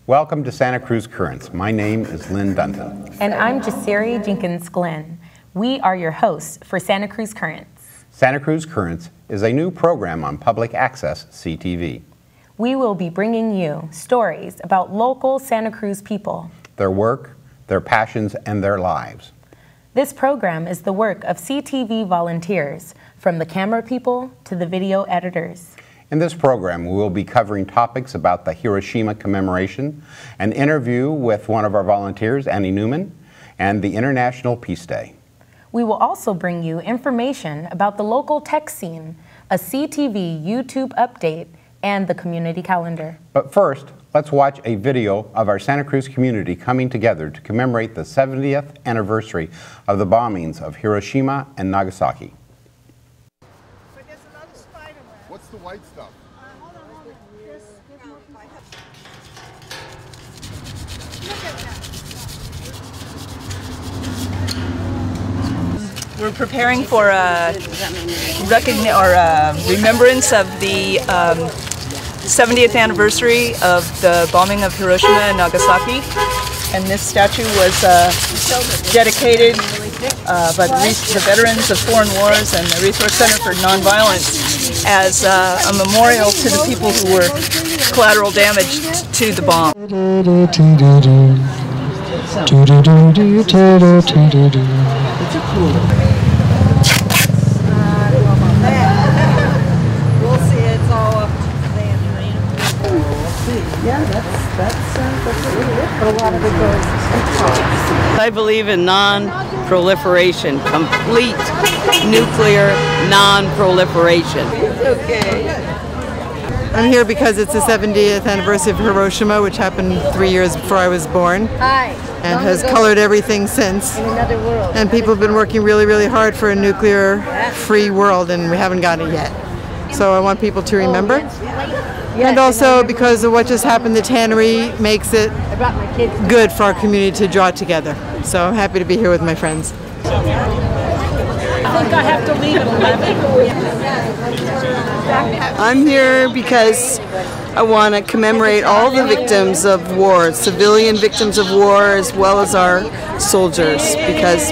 Welcome to Santa Cruz Currents. My name is Lynn Dunton. And I'm Jasiri Jenkins-Glenn. We are your hosts for Santa Cruz Currents. Santa Cruz Currents is a new program on public access CTV. We will be bringing you stories about local Santa Cruz people, their work, their passions, and their lives. This program is the work of CTV volunteers, from the camera people to the video editors. In this program, we will be covering topics about the Hiroshima commemoration, an interview with one of our volunteers, Annie Newman, and the International Peace Day. We will also bring you information about the local tech scene, a CTV YouTube update, and the community calendar. But first, let's watch a video of our Santa Cruz community coming together to commemorate the 70th anniversary of the bombings of Hiroshima and Nagasaki. What's the white stuff? Hold on. Look at that. We're preparing for a remembrance of the 70th anniversary of the bombing of Hiroshima and Nagasaki. And this statue was dedicated by the veterans of foreign wars and the Resource Center for Nonviolence as a memorial to the people who were collateral damage to the bomb. We'll see. It's all up there. Yeah, that's a lot of it goes. I believe in non-proliferation, complete nuclear non-proliferation. Okay. I'm here because it's the 70th anniversary of Hiroshima, which happened 3 years before I was born, and has colored everything since. And people have been working really, really hard for a nuclear-free world, and we haven't gotten it yet. So I want people to remember. And also because of what just happened, the tannery makes it good for our community to draw together. So I'm happy to be here with my friends. I think I have to leave at 11. I'm here because I want to commemorate all the victims of war, civilian victims of war as well as our soldiers, because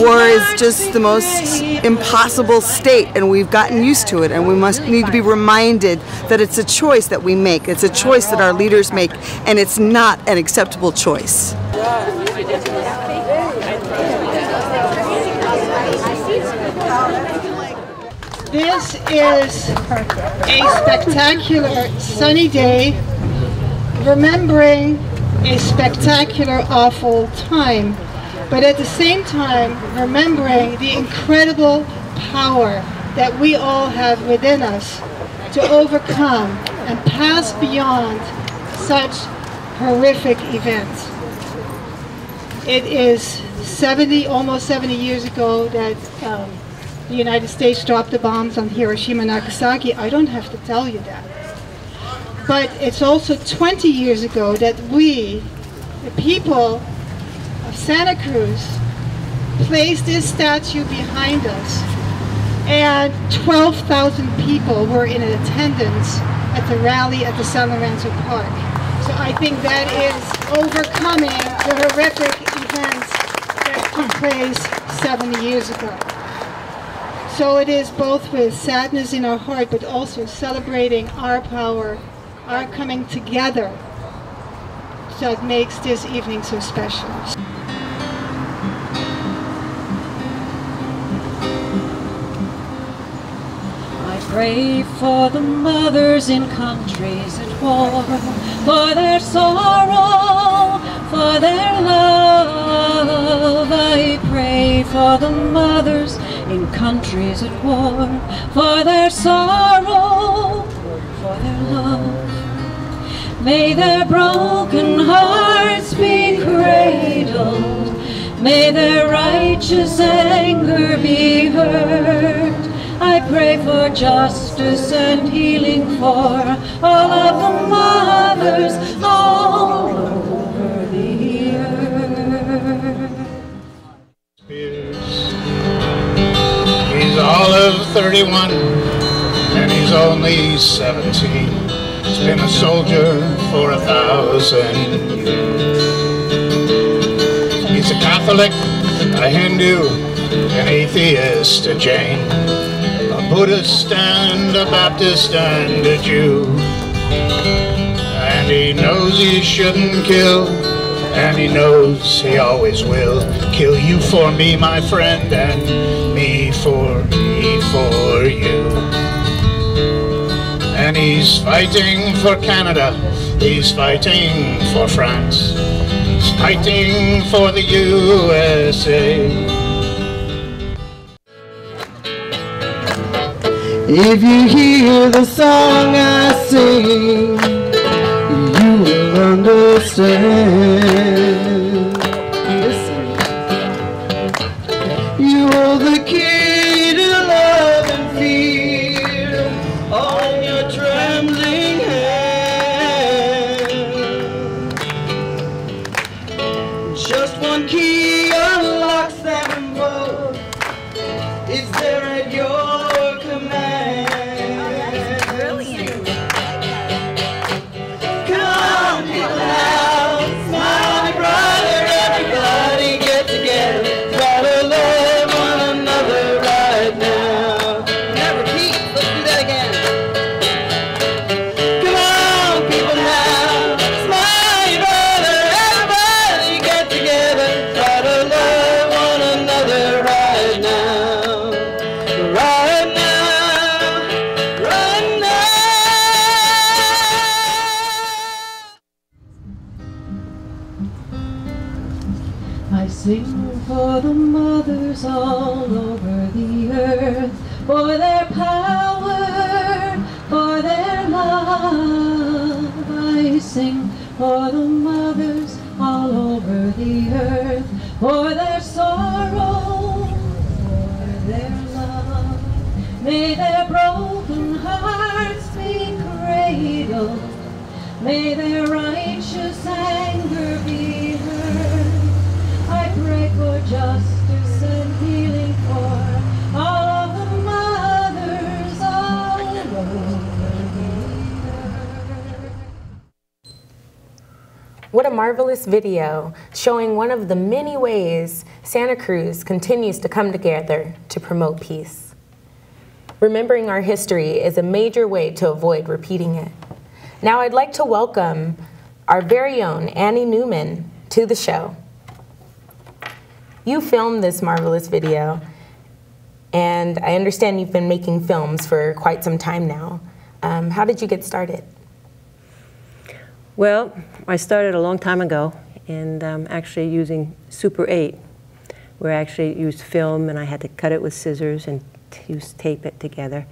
war is just the most impossible state, and we've gotten used to it, and we need to be reminded that it's a choice that we make. It's a choice that our leaders make, and it's not an acceptable choice. This is a spectacular sunny day, remembering a spectacular awful time, but at the same time remembering the incredible power that we all have within us to overcome and pass beyond such horrific events. It is almost 70 years ago that the United States dropped the bombs on Hiroshima and Nagasaki. I don't have to tell you that. But it's also 20 years ago that we, the people of Santa Cruz, placed this statue behind us, and 12,000 people were in attendance at the rally at the San Lorenzo Park. So I think that is overcoming the horrific events that took place 70 years ago. So it is both with sadness in our heart, but also celebrating our power, our coming together, that makes this evening so special. I pray for the mothers in countries at war, for their sorrow, for their love. I pray for the mothers in countries at war, for their sorrow, for their love. May their broken hearts be cradled, may their righteous anger be heard. I pray for justice and healing for all of the mothers all over the earth. He's all of 31 and he's only 17. He's been a soldier for 1,000 years. He's a Catholic, a Hindu, an atheist, a Jain, a Buddhist and a Baptist and a Jew. And he knows he shouldn't kill, and he knows he always will kill you for me, my friend, and me for you. And he's fighting for Canada, he's fighting for France, he's fighting for the USA. If you hear the song I sing, you will understand. Listen. You hold the key to love and fear on your trembling hand. Just one key unlocks them both. It's there at your command. Brilliant. Come people now, smile brother, everybody get together. Try to love one another right now. Now repeat, let's do that again. Come on people now, smile brother, everybody get together. Try to love one another right now. Right now, right now. I sing for the mothers all over the earth, for their power, for their love. I sing for the mothers all over the earth, for their sorrow, for their love. May their broken hearts be cradled, may their righteous anger be heard. I pray for justice and healing for all of the mothers all over the earth. What a marvelous video showing one of the many ways Santa Cruz continues to come together to promote peace. Remembering our history is a major way to avoid repeating it. Now I'd like to welcome our very own Annie Newman to the show. You filmed this marvelous video, and I understand you've been making films for quite some time now. How did you get started? Well, I started a long time ago, and actually using Super 8, where I actually used film, and I had to cut it with scissors and tape it together.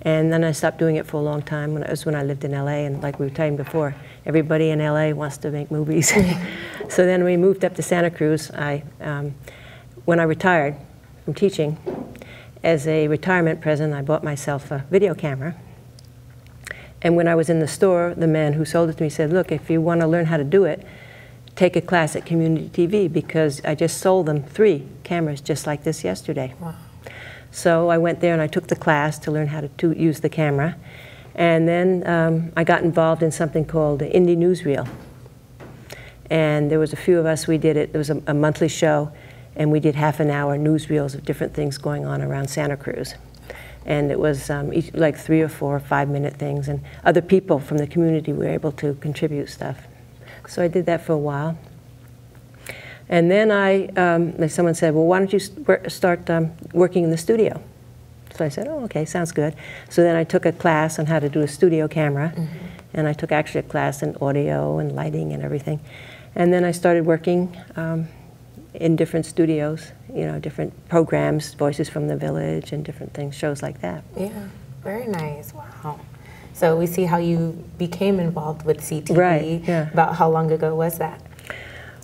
And then I stopped doing it for a long time. It was when I lived in LA, and like we were talking before, everybody in LA wants to make movies. So then we moved up to Santa Cruz. When I retired from teaching, as a retirement present, I bought myself a video camera. And when I was in the store, the man who sold it to me said, look, if you want to learn how to do it, take a class at Community TV, because I just sold them 3 cameras just like this yesterday. Wow. So I went there and I took the class to learn how to use the camera. And then I got involved in something called the Indie Newsreel. And there was a few of us, we did it. It was a monthly show, and we did half-an-hour newsreels of different things going on around Santa Cruz. And it was each, like 3 or 4 or 5-minute things, and other people from the community were able to contribute stuff. So I did that for a while. And then someone said, well, why don't you start working in the studio? So I said, oh, okay, sounds good. So then I took a class on how to do a studio camera, and I took actually a class in audio and lighting and everything. And then I started working in different studios, you know, different programs, Voices from the Village and different things, shows like that. Yeah, very nice, wow. So we see how you became involved with CTV. Right, yeah. About how long ago was that?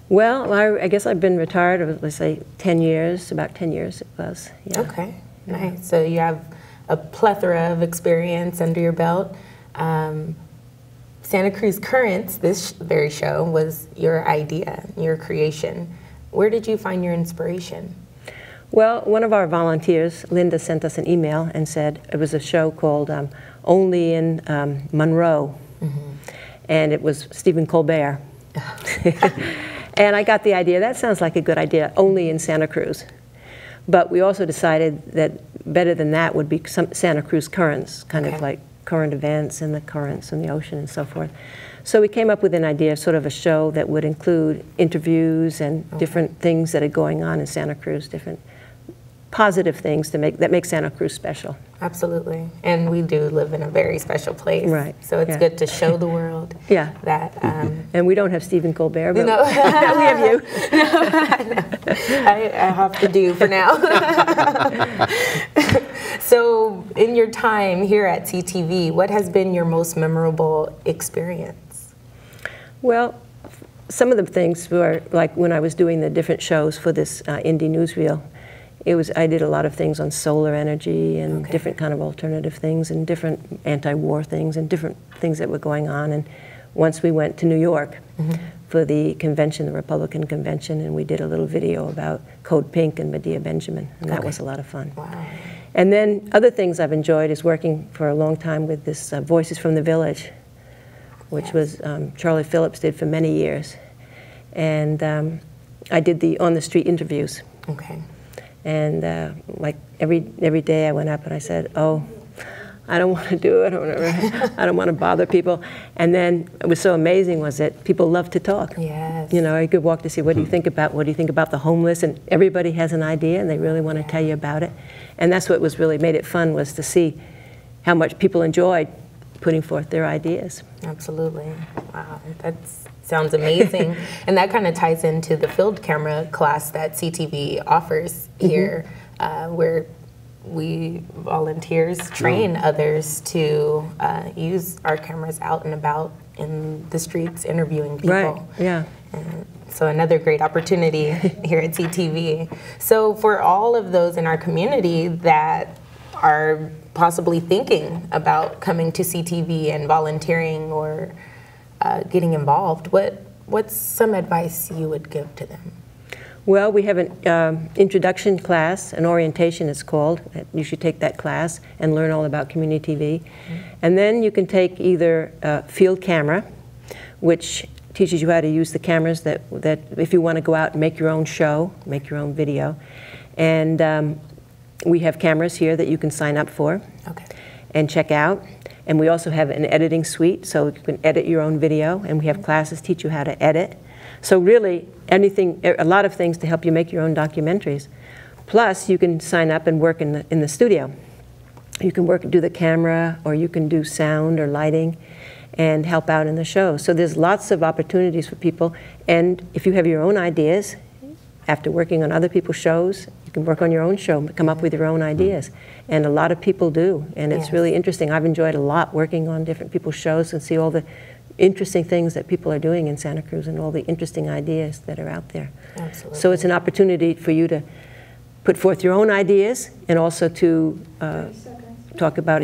Well, I guess I've been retired, let's say 10 years, about 10 years it was. Yeah. Okay, nice. So you have a plethora of experience under your belt. Santa Cruz Currents, this very show, was your idea, your creation. Where did you find your inspiration? Well, one of our volunteers, Linda, sent us an email and said it was a show called Only in Monroe, And it was Stephen Colbert. And I got the idea, that sounds like a good idea, only in Santa Cruz. But we also decided that better than that would be some Santa Cruz currents, kind of like current events and the currents in the ocean and so forth. So we came up with an idea, sort of a show that would include interviews and different things that are going on in Santa Cruz, different positive things that make Santa Cruz special. Absolutely. And we do live in a very special place. Right. So it's good to show the world that. And we don't have Stephen Colbert, but no. we have you. I have to do for now. So in your time here at CTV, what has been your most memorable experience? Well, some of the things were like when I was doing the different shows for this indie newsreel. I did a lot of things on solar energy and different kind of alternative things and different anti-war things and different things that were going on. And once we went to New York for the convention, the Republican convention, and we did a little video about Code Pink and Medea Benjamin, and that was a lot of fun. Wow. And then other things I've enjoyed is working for a long time with this Voices from the Village, which was Charlie Phillips did for many years. And I did the on-the-street interviews. Okay. And like every day I went up and I said, oh, I don't want to do it. I don't want to bother people. And then it was so amazing was that people love to talk. Yes. You know, you could walk to see what do you think about the homeless, and everybody has an idea and they really want to tell you about it. And that's what was really made it fun, was to see how much people enjoyed putting forth their ideas. Absolutely. Wow, that sounds amazing. And that kind of ties into the field camera class that CTV offers here, where we volunteers train others to use our cameras out and about in the streets interviewing people. Right, yeah. And so another great opportunity here at CTV. So for all of those in our community that are possibly thinking about coming to CTV and volunteering or getting involved, what's some advice you would give to them? Well, we have an introduction class, an orientation it's called. You should take that class and learn all about community TV. And then you can take either field camera, which teaches you how to use the cameras that if you want to go out and make your own show, make your own video. And we have cameras here that you can sign up for and check out. And we also have an editing suite, so you can edit your own video, and we have classes teach you how to edit. So really, a lot of things to help you make your own documentaries. Plus, you can sign up and work in the studio. You can do the camera, or you can do sound or lighting, and help out in the show. So there's lots of opportunities for people, and if you have your own ideas, after working on other people's shows, you can work on your own show, come up with your own ideas. And a lot of people do, and it's really interesting. I've enjoyed a lot working on different people's shows and see all the interesting things that people are doing in Santa Cruz and all the interesting ideas that are out there. Absolutely. So it's an opportunity for you to put forth your own ideas and also to talk about,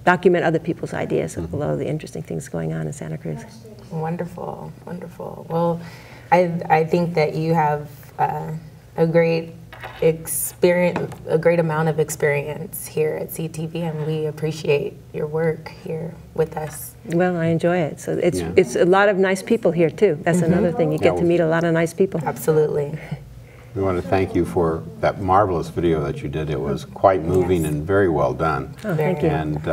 document other people's ideas of a lot of the interesting things going on in Santa Cruz. Wonderful, wonderful. Well, I think that you have a great amount of experience here at CTV, and we appreciate your work here with us. Well, I enjoy it. So it's a lot of nice people here too. That's another thing. You get to meet a lot of nice people. Absolutely. We want to thank you for that marvelous video that you did. It was quite moving and very well done. Oh, thank you. And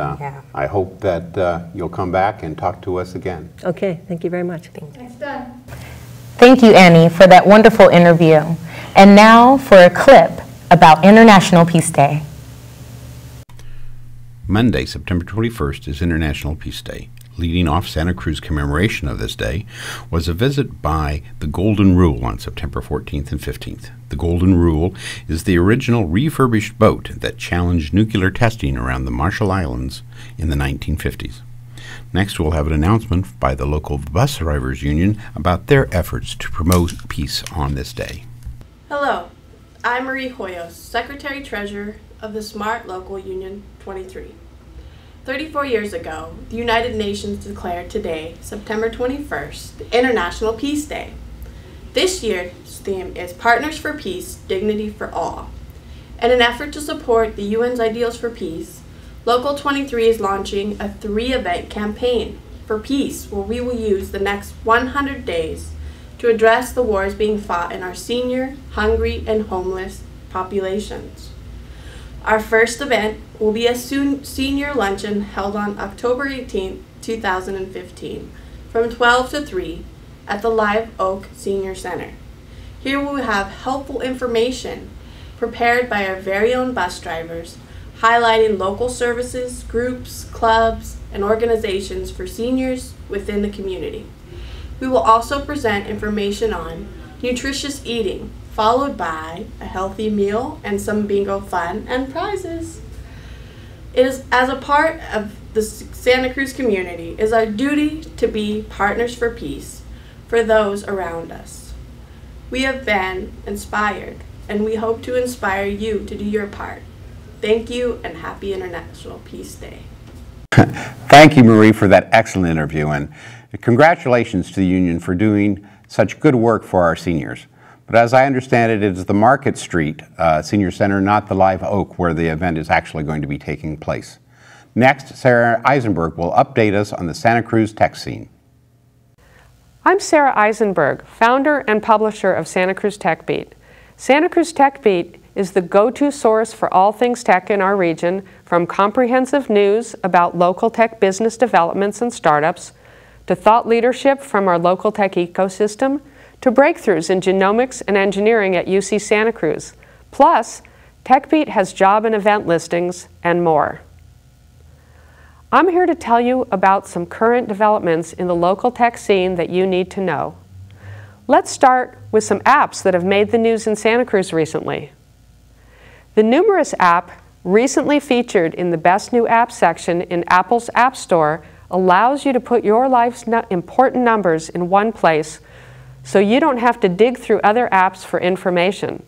I hope that you'll come back and talk to us again. Okay, thank you very much. Thanks, done. Thank you, Annie, for that wonderful interview. And now for a clip about International Peace Day. Monday, September 21st is International Peace Day. Leading off Santa Cruz commemoration of this day was a visit by the Golden Rule on September 14th and 15th. The Golden Rule is the original refurbished boat that challenged nuclear testing around the Marshall Islands in the 1950s. Next, we'll have an announcement by the local bus drivers union about their efforts to promote peace on this day. Hello, I'm Marie Hoyos, Secretary-Treasurer of the Smart Local Union 23. 34 years ago, the United Nations declared today, September 21st, International Peace Day. This year's theme is Partners for Peace, Dignity for All. In an effort to support the UN's ideals for peace, Local 23 is launching a 3-event campaign for Peace, where we will use the next 100 days to address the wars being fought in our senior, hungry, and homeless populations. Our first event will be a senior luncheon held on October 18, 2015, from 12 to 3 at the Live Oak Senior Center. Here we will have helpful information prepared by our very own bus drivers, highlighting local services, groups, clubs, and organizations for seniors within the community. We will also present information on nutritious eating, followed by a healthy meal and some bingo fun and prizes. It is, as a part of the Santa Cruz community, it is our duty to be partners for peace for those around us. We have been inspired, and we hope to inspire you to do your part. Thank you, and happy International Peace Day. Thank you, Marie, for that excellent interview, and congratulations to the union for doing such good work for our seniors. But as I understand it, it is the Market Street Senior Center, not the Live Oak, where the event is actually going to be taking place. Next, Sarah Eisenberg will update us on the Santa Cruz tech scene. I'm Sarah Eisenberg, founder and publisher of Santa Cruz Tech Beat. Santa Cruz Tech Beat is the go-to source for all things tech in our region, from comprehensive news about local tech business developments and startups, to thought leadership from our local tech ecosystem, to breakthroughs in genomics and engineering at UC Santa Cruz. Plus, TechBeat has job and event listings and more. I'm here to tell you about some current developments in the local tech scene that you need to know. Let's start with some apps that have made the news in Santa Cruz recently. The Numerous app, recently featured in the Best New App section in Apple's App Store, allows you to put your life's important numbers in one place so you don't have to dig through other apps for information.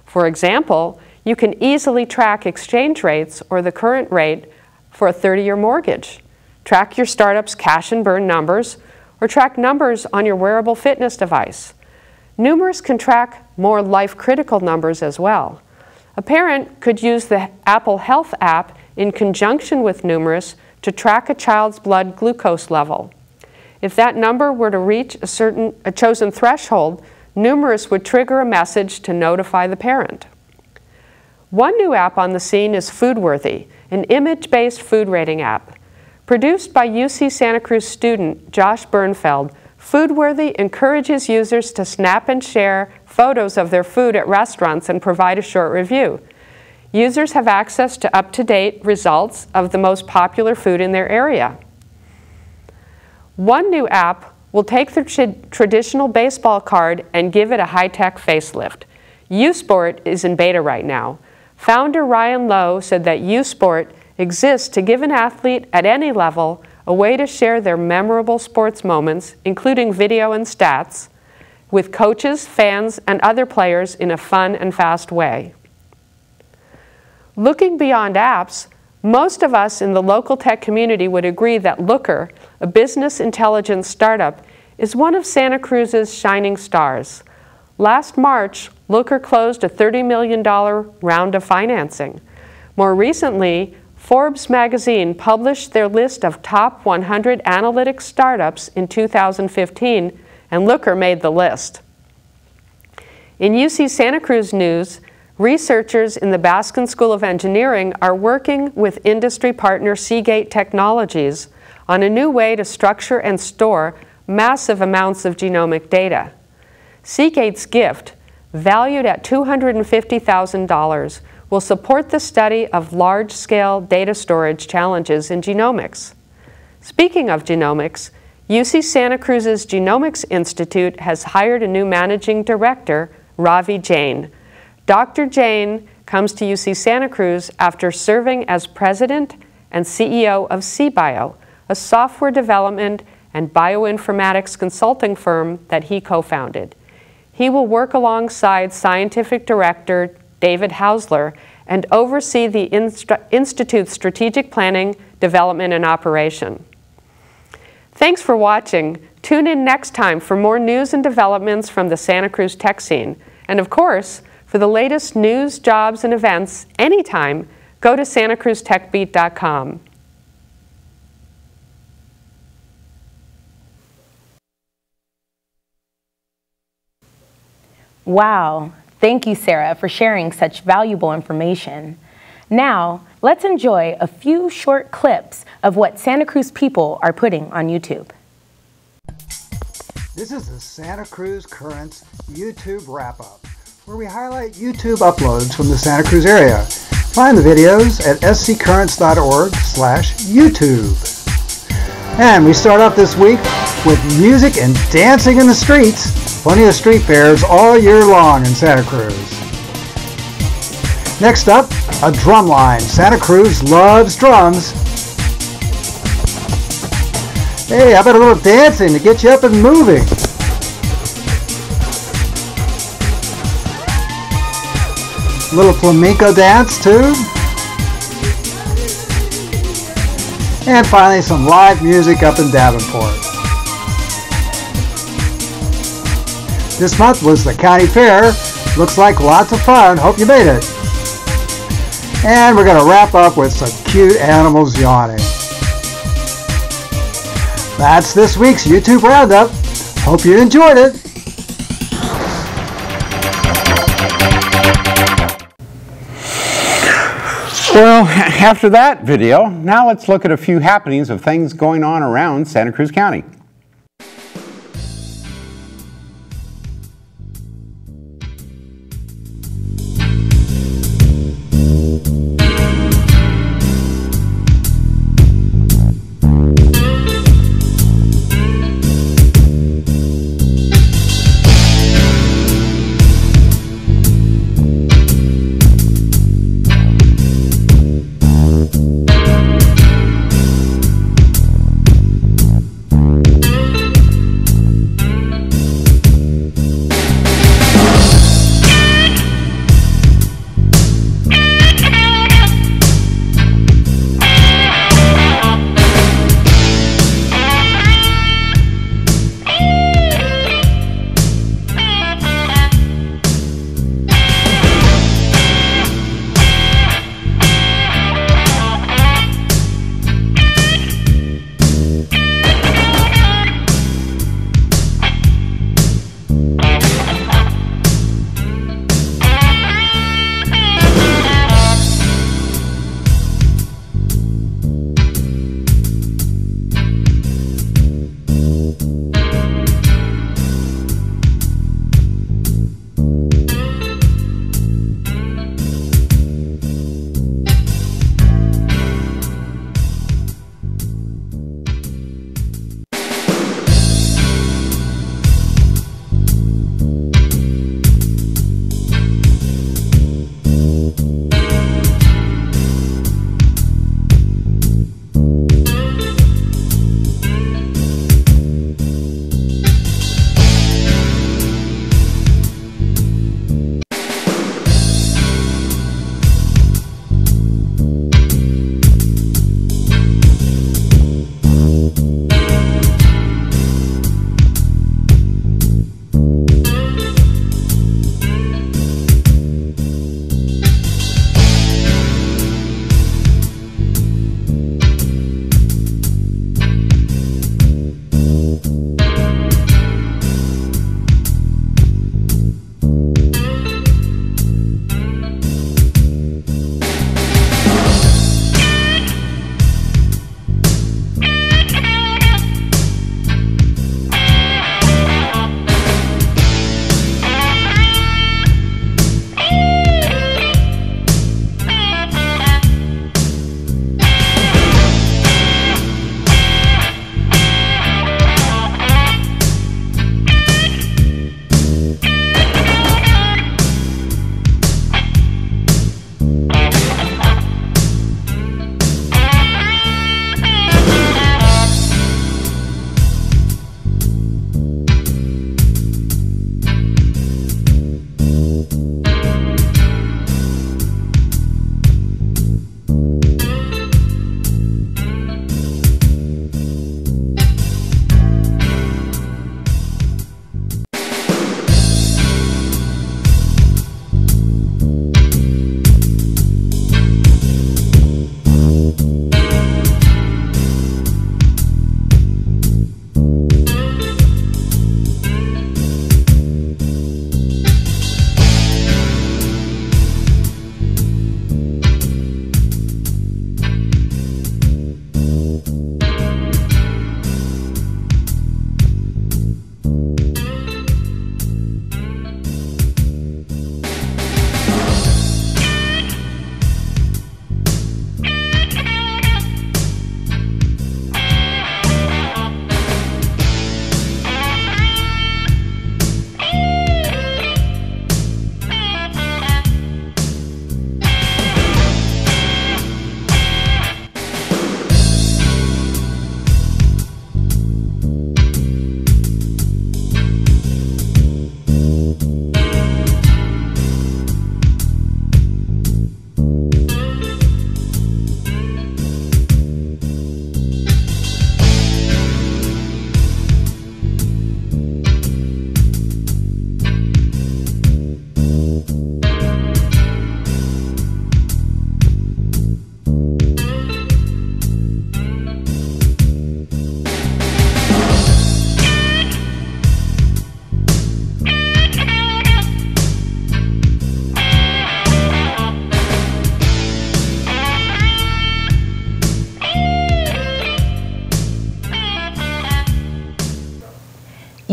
For example, you can easily track exchange rates or the current rate for a 30-year mortgage, track your startup's cash and burn numbers, or track numbers on your wearable fitness device. Numerous can track more life-critical numbers as well. A parent could use the Apple Health app in conjunction with Numerous to track a child's blood glucose level. If that number were to reach a chosen threshold, Numerous would trigger a message to notify the parent. One new app on the scene is Foodworthy, an image-based food rating app. Produced by UC Santa Cruz student Josh Bernfeld, Foodworthy encourages users to snap and share photos of their food at restaurants and provide a short review. Users have access to up-to-date results of the most popular food in their area. One new app will take the traditional baseball card and give it a high-tech facelift. U-Sport is in beta right now. Founder Ryan Lowe said that U-Sport exists to give an athlete at any level a way to share their memorable sports moments, including video and stats, with coaches, fans, and other players in a fun and fast way. Looking beyond apps, most of us in the local tech community would agree that Looker, a business intelligence startup, is one of Santa Cruz's shining stars. Last March, Looker closed a $30 million round of financing. More recently, Forbes magazine published their list of top 100 analytics startups in 2015, and Looker made the list. In UC Santa Cruz news, researchers in the Baskin School of Engineering are working with industry partner Seagate Technologies on a new way to structure and store massive amounts of genomic data. Seagate's gift, valued at $250,000, will support the study of large-scale data storage challenges in genomics. Speaking of genomics, UC Santa Cruz's Genomics Institute has hired a new managing director, Ravi Jain. Dr. Jain comes to UC Santa Cruz after serving as president and CEO of CBio, a software development and bioinformatics consulting firm that he co-founded. He will work alongside scientific director David Hausler and oversee the Institute's strategic planning, development, and operation. Thanks for watching. Tune in next time for more news and developments from the Santa Cruz tech scene. And of course, for the latest news, jobs, and events anytime, go to santacruztechbeat.com. Wow, thank you, Sarah, for sharing such valuable information. Now, let's enjoy a few short clips of what Santa Cruz people are putting on YouTube. This is the Santa Cruz Currents YouTube wrap-up, where we highlight YouTube uploads from the Santa Cruz area. Find the videos at scurrents.org/YouTube. And we start off this week with music and dancing in the streets. Plenty of street fairs all year long in Santa Cruz. Next up, a drum line. Santa Cruz loves drums. Hey, how about a little dancing to get you up and moving? A little flamenco dance too. And finally, some live music up in Davenport. This month was the county fair. Looks like lots of fun. Hope you made it. And we're going to wrap up with some cute animals yawning. That's this week's YouTube Roundup. Hope you enjoyed it. Well, after that video, now let's look at a few happenings of things going on around Santa Cruz County.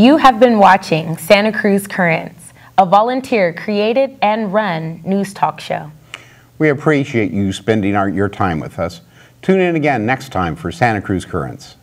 You have been watching Santa Cruz Currents, a volunteer-created and run news talk show. We appreciate you spending your time with us. Tune in again next time for Santa Cruz Currents.